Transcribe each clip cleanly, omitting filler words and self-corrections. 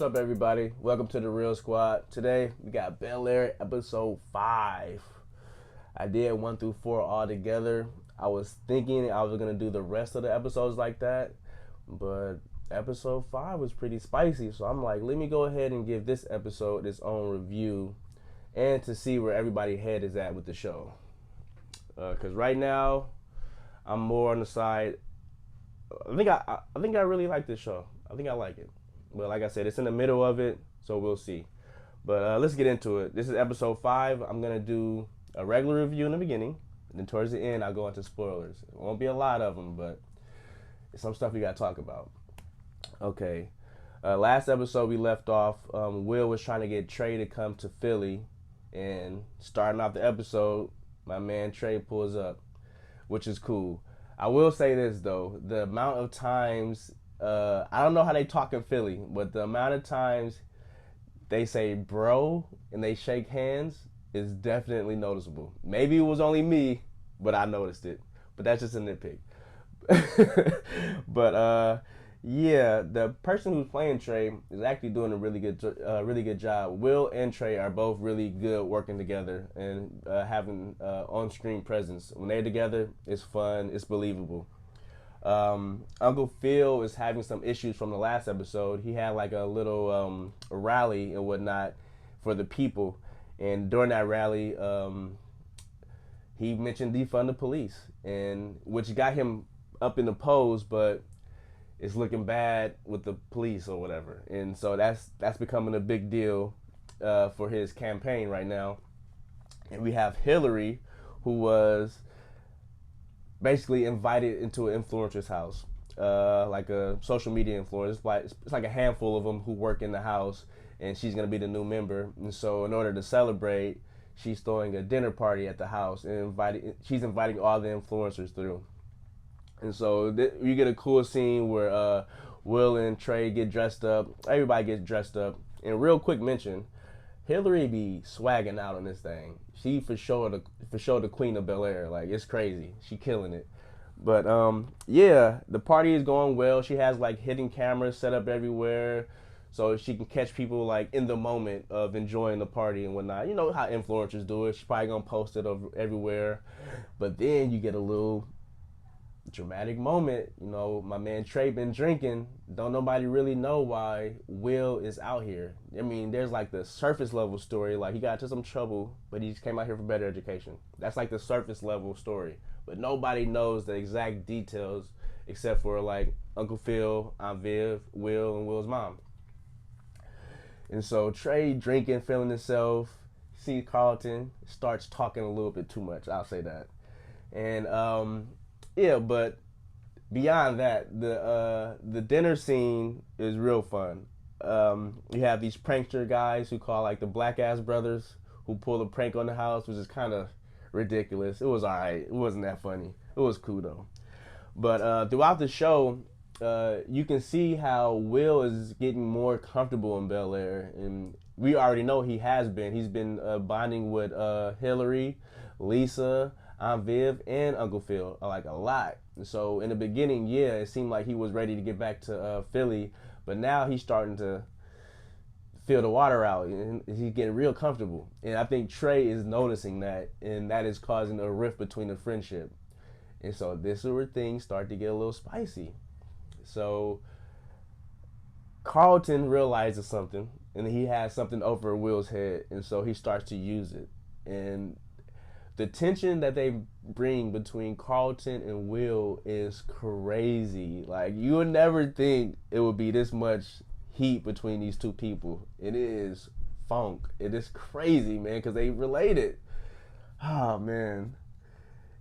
up, everybody? Welcome to the Real Squad. Today we got Bel Air episode 5. I did 1 through 4 all together. I was thinking I was gonna do the rest of the episodes like that, but episode 5 was pretty spicy, so I'm like, let me go ahead and give this episode its own review and to see where everybody's head is at with the show. Because right now I'm more on the side. I think I really like this show. I think I like it. But like I said, it's in the middle of it, so we'll see. But let's get into it. This is episode 5. I'm going to do a regular review in the beginning. And then towards the end, I'll go into spoilers. It won't be a lot of them, but it's some stuff we got to talk about. Okay. Last episode, we left off. Will was trying to get Trey to come to Philly. And starting off the episode, my man Trey pulls up, which is cool. I will say this, though. The amount of times... I don't know how they talk in Philly, but the amount of times they say bro and they shake hands is definitely noticeable. Maybe it was only me, but I noticed it. But that's just a nitpick. But yeah, the person who's playing Trey is actually doing a really good job. Will and Trey are both really good working together and having on-screen presence. When they're together, it's fun, it's believable. Uncle Phil is having some issues from the last episode. He had like a little rally and whatnot for the people, and during that rally, he mentioned defund the police, and which got him up in the polls, but it's looking bad with the police or whatever, and so that's becoming a big deal for his campaign right now. And we have Hillary, who was basically invited into an influencer's house, like a social media influencer. It's like a handful of them who work in the house, and she's gonna be the new member. And so, in order to celebrate, she's throwing a dinner party at the house and she's inviting all the influencers through. And so you get a cool scene where Will and Trey get dressed up. Everybody gets dressed up. And real quick mention, Hillary be swagging out on this thing. She for sure the queen of Bel Air. Like, it's crazy. She killing it. But yeah, the party is going well. She has like hidden cameras set up everywhere, so she can catch people like in the moment of enjoying the party and whatnot. You know how influencers do it. She's probably gonna post it everywhere. But then you get a little dramatic moment. You know, my man Trey been drinking. Don't nobody really know why Will is out here. I mean, there's like the surface level story, like he got into some trouble, but he just came out here for better education. That's like the surface level story, but nobody knows the exact details except for like Uncle Phil, Aunt Viv, Will, and Will's mom. And so Trey drinking, feeling himself, see Carlton, starts talking a little bit too much, I'll say that. And yeah, but beyond that, the dinner scene is real fun. You have these prankster guys who call like the Black Ass Brothers, who pull a prank on the house, which is kind of ridiculous. It was alright. It wasn't that funny. It was cool though. But throughout the show, you can see how Will is getting more comfortable in Bel Air, and we already know he has been. He's been bonding with Hillary, Lisa, Aunt Viv, and Uncle Phil, like a lot. So in the beginning, yeah, it seemed like he was ready to get back to Philly, but now he's starting to feel the water out, and he's getting real comfortable. And I think Trey is noticing that, and that is causing a rift between the friendship. And so this is where things start to get a little spicy. So Carlton realizes something, and he has something over Will's head, and so he starts to use it. And the tension that they bring between Carlton and Will is crazy. Like, you would never think it would be this much heat between these two people. It is funk. It is crazy, man, because they related. Oh, man.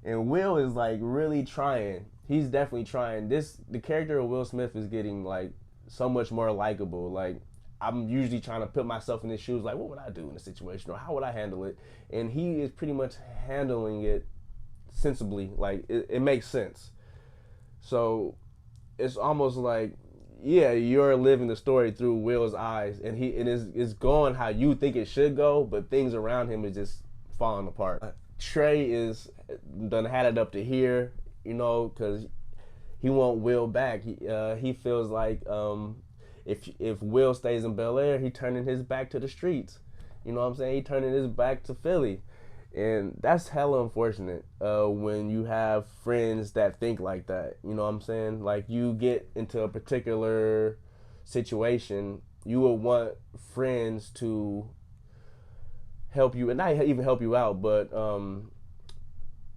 And Will is, like, really trying. He's definitely trying. The character of Will Smith is getting, like, so much more likable. Like, I'm usually trying to put myself in his shoes, like, what would I do in a situation, or how would I handle it? And he is pretty much handling it sensibly. Like, it makes sense. So it's almost like, yeah, you're living the story through Will's eyes, and it's going how you think it should go, but things around him is just falling apart. Trey is done had it up to here, you know, because he want Will back. He feels like if Will stays in Bel Air, he turning his back to the streets. You know what I'm saying? He turning his back to Philly. And that's hella unfortunate when you have friends that think like that. You know what I'm saying? Like, you get into a particular situation, you would want friends to help you, and not even help you out, but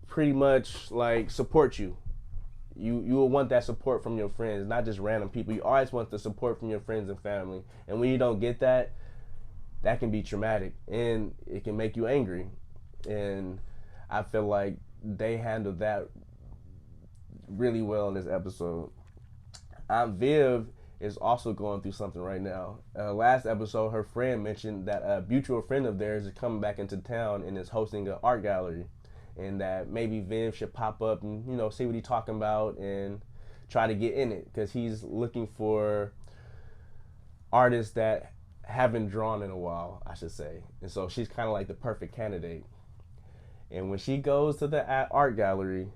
pretty much like support you. You will want that support from your friends, not just random people. You always want the support from your friends and family. And when you don't get that, that can be traumatic and it can make you angry. And I feel like they handled that really well in this episode. Aunt Viv is also going through something right now. Last episode, her friend mentioned that a mutual friend of theirs is coming back into town and is hosting an art gallery. And that maybe Viv should pop up and, you know, see what he's talking about and try to get in it, because he's looking for artists that haven't drawn in a while, I should say. And so she's kind of like the perfect candidate. And when she goes to the art gallery,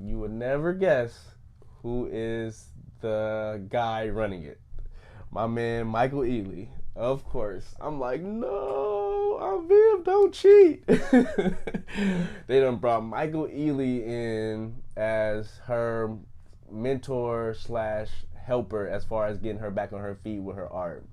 you would never guess who is the guy running it. My man Michael Ealy, of course. I'm like, no, Aunt Viv, don't cheat. They done brought Michael Ealy in as her mentor slash helper as far as getting her back on her feet with her art.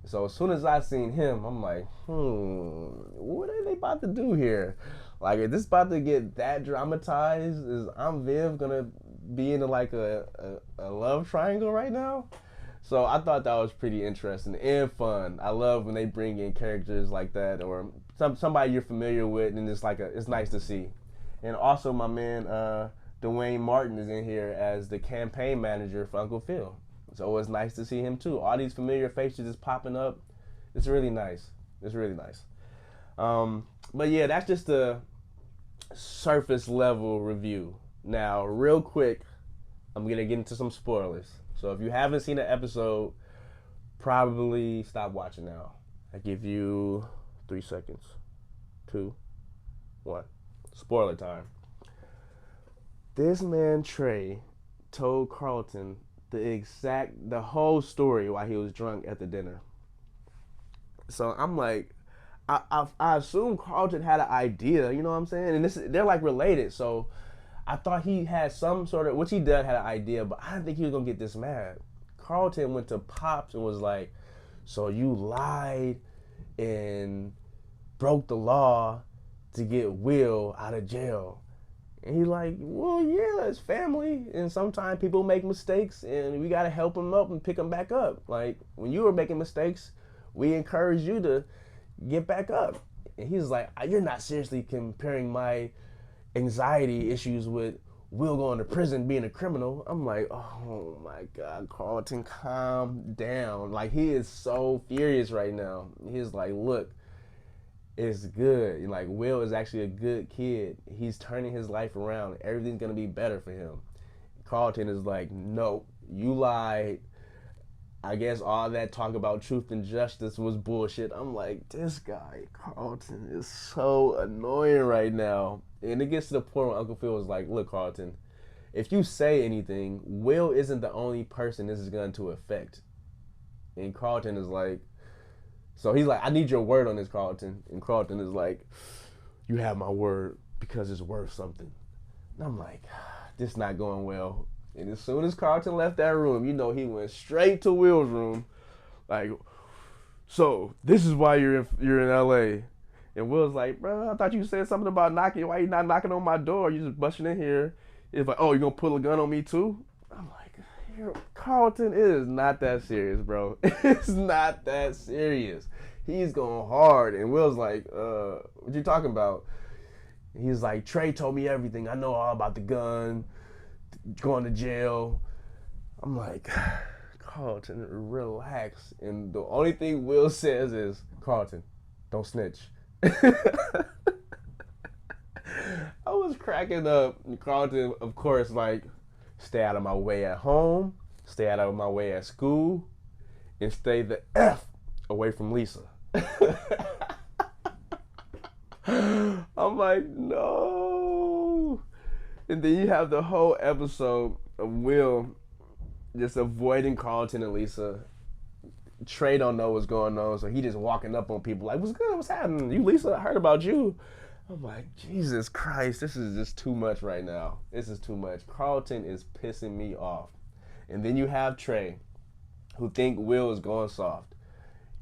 So as soon as I seen him, I'm like, what are they about to do here? Like, is this about to get that dramatized? Is Aunt Viv gonna be into like a love triangle right now? So I thought that was pretty interesting and fun. I love when they bring in characters like that, or somebody you're familiar with, and it's nice to see. And also my man Dwayne Martin is in here as the campaign manager for Uncle Phil. So it's nice to see him too. All these familiar faces just popping up. It's really nice. It's really nice. But yeah, that's just a surface level review. Now, real quick, I'm gonna get into some spoilers. So if you haven't seen the episode, probably stop watching now. I give you 3 seconds. 2, 1. Spoiler time. This man Trey told Carlton the whole story while he was drunk at the dinner. So I'm like, I assume Carlton had an idea, you know what I'm saying? And they're like related, so I thought he had some sort of, which he did had an idea, but I didn't think he was gonna get this mad. Carlton went to Pops and was like, so you lied and broke the law to get Will out of jail. And he's like, well, yeah, it's family, and sometimes people make mistakes, and we gotta help them up and pick them back up. Like, when you were making mistakes, we encourage you to get back up. And he's like, you're not seriously comparing my anxiety issues with Will going to prison being a criminal. I'm like, oh my God, Carlton, calm down. Like, he is so furious right now. He's like, look, it's good. Like, Will is actually a good kid. He's turning his life around. Everything's gonna be better for him. Carlton is like, nope, you lied. I guess all that talk about truth and justice was bullshit. I'm like, this guy, Carlton, is so annoying right now. And it gets to the point where Uncle Phil was like, look, Carlton, if you say anything, Will isn't the only person this is going to affect. And Carlton is like, so he's like, I need your word on this, Carlton. And Carlton is like, you have my word because it's worth something. And I'm like, this is not going well. And as soon as Carlton left that room, you know, he went straight to Will's room. Like, so this is why you're in LA. And Will's like, bro, I thought you said something about knocking. Why you not knocking on my door? You just busting in here. It's like, oh, you gonna pull a gun on me too? I'm like, Carlton, it is not that serious, bro. It's not that serious. He's going hard. And Will's like, what you talking about? And he's like, Trey told me everything. I know all about the gun, going to jail. I'm like, Carlton, relax. And the only thing Will says is, Carlton, don't snitch. I was cracking up. And Carlton, of course, like, stay out of my way at home, stay out of my way at school, and stay the F away from Lisa. I'm like, no. And then you have the whole episode of Will just avoiding Carlton and Lisa. Trey don't know what's going on, so he just walking up on people like, "What's good? What's happening? You, Lisa? I heard about you." I'm like, Jesus Christ, this is just too much right now. This is too much. Carlton is pissing me off. And then you have Trey, who think Will is going soft.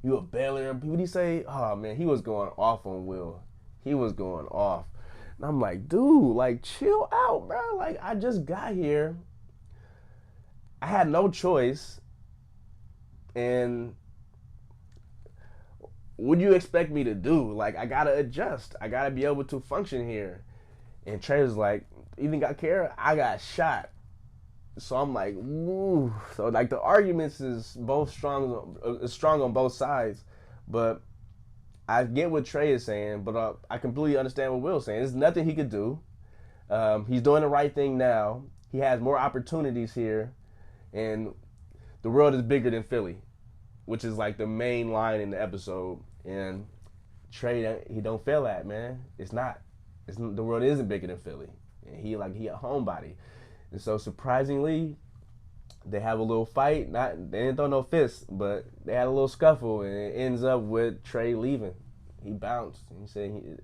You a Bel Air? What did he say? Oh man, he was going off on Will. He was going off. And I'm like, dude, like chill out, bro. Like I just got here. I had no choice. And what do you expect me to do? Like I gotta adjust. I gotta be able to function here. And Trey was like, you think I care? I got shot. So I'm like, ooh. So like the arguments is both strong on both sides, but I get what Trey is saying, but I completely understand what Will's saying. There's nothing he could do. He's doing the right thing now. He has more opportunities here, and the world is bigger than Philly, which is like the main line in the episode. And Trey, he don't feel that, man. It's not. The world isn't bigger than Philly, and he a homebody. And so surprisingly, they have a little fight. They didn't throw no fists, but they had a little scuffle, and it ends up with Trey leaving. He bounced. He said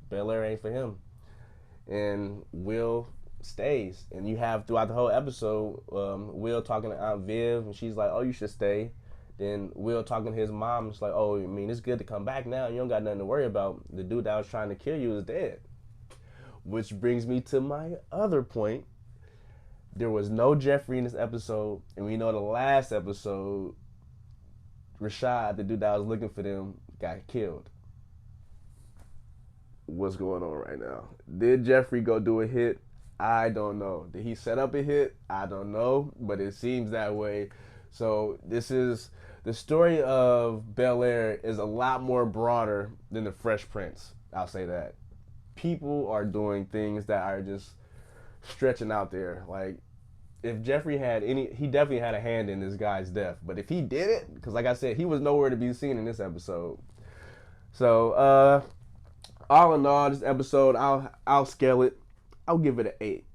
Bel Air ain't for him, and Will stays. And you have throughout the whole episode, Will talking to Aunt Viv, and she's like, "Oh, you should stay." Then Will talking to his mom, it's like, "Oh, I mean, it's good to come back now. You don't got nothing to worry about. The dude that was trying to kill you is dead." Which brings me to my other point. There was no Jeffrey in this episode, and we know the last episode, Rashad, the dude that was looking for them, got killed. What's going on right now? Did Jeffrey go do a hit? I don't know. Did he set up a hit? I don't know, but it seems that way. So this is the story of Bel Air is a lot more broader than the Fresh Prince. I'll say that. People are doing things that are just stretching out there. Like, if Jeffrey had he definitely had a hand in this guy's death. But if he did it, because like I said, he was nowhere to be seen in this episode. So, all in all, this episode, I'll scale it. I'll give it an 8.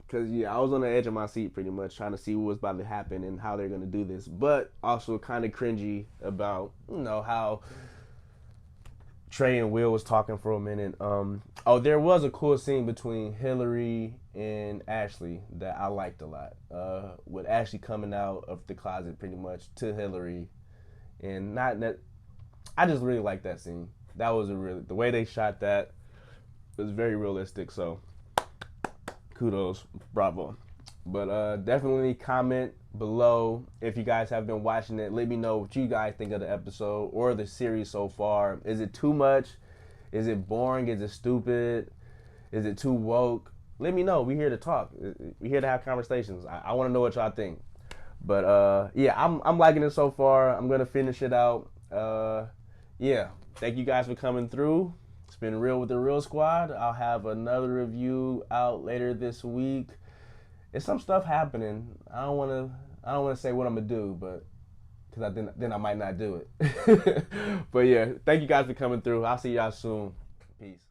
Because, yeah, I was on the edge of my seat pretty much trying to see what was about to happen and how they're going to do this. But also kind of cringy about, how Trey and Will was talking for a minute. There was a cool scene between Hillary and Ashley that I liked a lot. With Ashley coming out of the closet pretty much to Hillary, and I just really liked that scene. That was the way they shot that was very realistic. So kudos, bravo. But definitely comment below if you guys have been watching it. Let me know what you guys think of the episode or the series so far. Is it too much? Is it boring? Is it stupid? Is it too woke? Let me know. We're here to talk. We're here to have conversations. I want to know what y'all think. But yeah, I'm liking it so far. I'm gonna finish it out. Yeah, thank you guys for coming through. It's been Real with the Real Squad. I'll have another review out later this week. There's some stuff happening. I don't want to say what I'm gonna do, but because then I might not do it. But yeah, thank you guys for coming through. I'll see y'all soon. Peace.